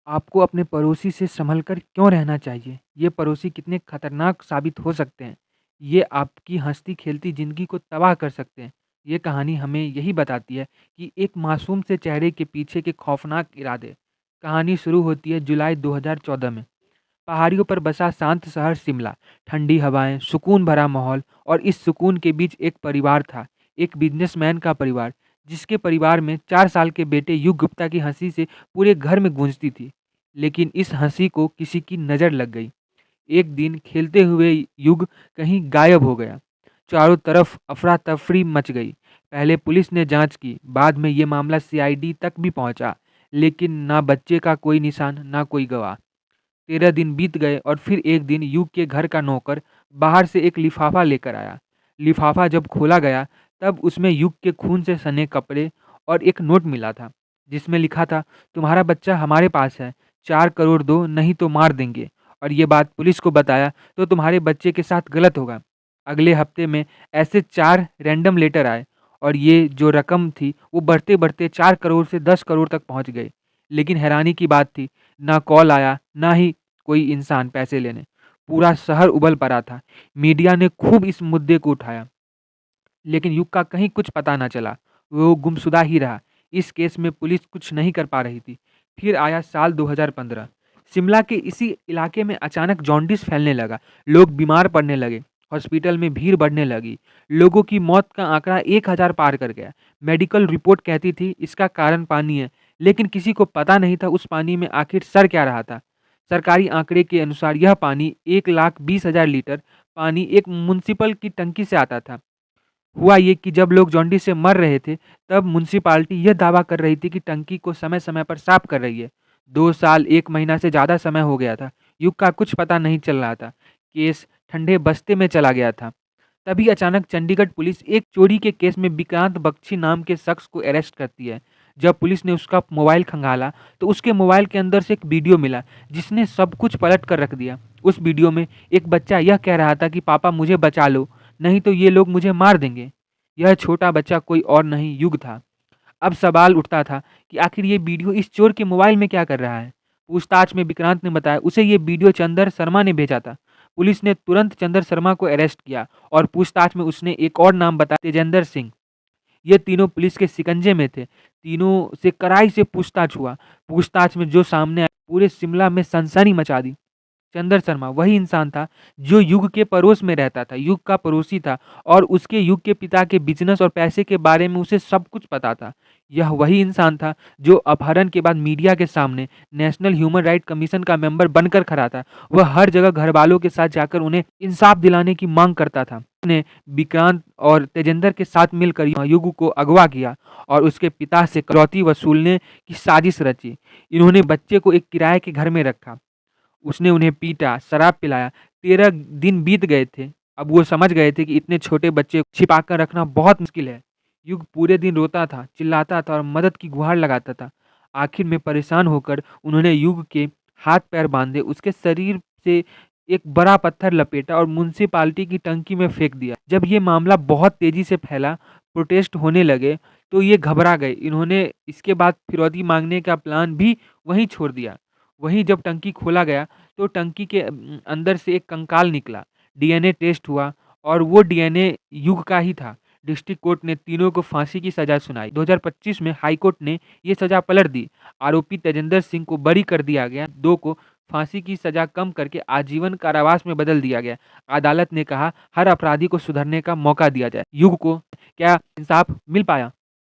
आपको अपने पड़ोसी से सँभल कर क्यों रहना चाहिए? ये पड़ोसी कितने खतरनाक साबित हो सकते हैं। ये आपकी हँसती-खेलती ज़िंदगी को तबाह कर सकते हैं। ये कहानी हमें यही बताती है कि एक मासूम से चेहरे के पीछे के खौफ़नाक इरादे। कहानी शुरू होती है जुलाई 2014 में। पहाड़ियों पर बसा शांत शहर शिमला, ठंडी हवाएँ, सुकून भरा माहौल और इस सुकून के बीच एक परिवार था, एक बिज़नेसमैन का परिवार, जिसके परिवार में 4 साल के बेटे युग गुप्ता की हँसी से पूरे घर में गूंजती थी। लेकिन इस हँसी को किसी की नज़र लग गई। एक दिन खेलते हुए युग कहीं गायब हो गया। चारों तरफ अफरा-तफरी मच गई। पहले पुलिस ने जाँच की, बाद में ये मामला सीआईडी तक भी पहुँचा, लेकिन ना बच्चे का कोई निशान, ना कोई गवाह। 13 दिन बीत गए और फिर एक दिन युग के घर का नौकर बाहर से एक लिफाफा लेकर आया। लिफाफा जब खोला गया, तब उसमें युग के खून से सने कपड़े और एक नोट मिला था, जिसमें लिखा था, तुम्हारा बच्चा हमारे पास है, 4 करोड़ दो नहीं तो मार देंगे। और ये बात पुलिस को बताया तो तुम्हारे बच्चे के साथ गलत होगा। अगले हफ्ते में ऐसे 4 रैंडम लेटर आए और ये जो रकम थी वो बढ़ते-बढ़ते 4 करोड़ से 10 करोड़ तक पहुंच गई। लेकिन हैरानी की बात थी, ना कॉल आया, ना ही कोई इंसान पैसे लेने। पूरा शहर उबल पड़ा था। मीडिया ने खूब इस मुद्दे को उठाया, लेकिन युग का कहीं कुछ पता ना चला। वो गुमशुदा ही रहा। इस केस में पुलिस कुछ नहीं कर पा रही थी। फिर आया साल 2015। शिमला के इसी इलाके में अचानक जॉन्डिस फैलने लगा। लोग बीमार पड़ने लगे। हॉस्पिटल में भीड़ बढ़ने लगी। लोगों की मौत का आंकड़ा 1000 पार कर गया। मेडिकल रिपोर्ट कहती थी इसका कारण पानी है, लेकिन किसी को पता नहीं था उस पानी में आखिर सर क्या रहा था। सरकारी आंकड़े के अनुसार यह पानी 1,20,000 लीटर पानी एक म्युनिसिपल की टंकी से आता था। हुआ ये कि जब लोग जॉन्डिस से मर रहे थे, तब म्युनिसिपैलिटी यह दावा कर रही थी कि टंकी को समय-समय पर साफ कर रही है। 2 साल 1 महीना से ज़्यादा समय हो गया था। युग का कुछ पता नहीं चल रहा था। केस ठंडे बस्ते में चला गया था। तभी अचानक चंडीगढ़ पुलिस एक चोरी के केस में विक्रांत बख्शी नाम के शख्स को अरेस्ट करती है। जब पुलिस ने उसका मोबाइल खंगाला, तो उसके मोबाइल के अंदर से एक वीडियो मिला, जिसने सब कुछ पलट कर रख दिया। उस वीडियो में एक बच्चा यह कह रहा था कि पापा मुझे बचा लो, नहीं तो ये लोग मुझे मार देंगे। यह छोटा बच्चा कोई और नहीं, युग था। अब सवाल उठता था कि आखिर ये वीडियो इस चोर के मोबाइल में क्या कर रहा है? पूछताछ में विक्रांत ने बताया उसे ये वीडियो चंदर शर्मा ने भेजा था। पुलिस ने तुरंत चंदर शर्मा को अरेस्ट किया और पूछताछ में उसने एक और नाम बताया, तेजेंद्र सिंह। ये तीनों पुलिस के शिकंजे में थे। तीनों से कड़ाई से पूछताछ हुआ। पूछताछ में जो सामने आया, पूरे शिमला में सनसनी मचा दी। चंदर शर्मा वही इंसान था जो युग के पड़ोस में रहता था, युग का पड़ोसी था और उसके युग के पिता के बिज़नेस और पैसे के बारे में उसे सब कुछ पता था। यह वही इंसान था जो अपहरण के बाद मीडिया के सामने नेशनल ह्यूमन राइट कमीशन का मेंबर बनकर खड़ा था। वह हर जगह घरवालों के साथ जाकर उन्हें इंसाफ दिलाने की मांग करता था। उसने विक्रांत और तेजेंद्र के साथ मिलकर युग को अगवा किया और उसके पिता से कटौती वसूलने की साजिश रची। इन्होंने बच्चे को एक किराए के घर में रखा। उसने उन्हें पीटा, शराब पिलाया। 13 दिन बीत गए थे। अब वो समझ गए थे कि इतने छोटे बच्चे को छिपा कर रखना बहुत मुश्किल है। युग पूरे दिन रोता था, चिल्लाता था और मदद की गुहार लगाता था। आखिर में परेशान होकर उन्होंने युग के हाथ-पैर बाँधे, उसके शरीर से एक बड़ा पत्थर लपेटा और म्युनिसिपैलिटी की टंकी में फेंक दिया। जब ये मामला बहुत तेज़ी से फैला, प्रोटेस्ट होने लगे, तो ये घबरा गए। इन्होंने इसके बाद फिरौती माँगने का प्लान भी वहीं छोड़ दिया। वहीं जब टंकी खोला गया, तो टंकी के अंदर से एक कंकाल निकला। डीएनए टेस्ट हुआ और वो डीएनए युग का ही था। डिस्ट्रिक्ट कोर्ट ने तीनों को फांसी की सज़ा सुनाई। 2025 में हाई कोर्ट ने ये सज़ा पलट दी। आरोपी तेजेंद्र सिंह को बरी कर दिया गया। 2 को फांसी की सज़ा कम करके आजीवन कारावास में बदल दिया गया। अदालत ने कहा हर अपराधी को सुधरने का मौका दिया जाए। युग को क्या इंसाफ मिल पाया?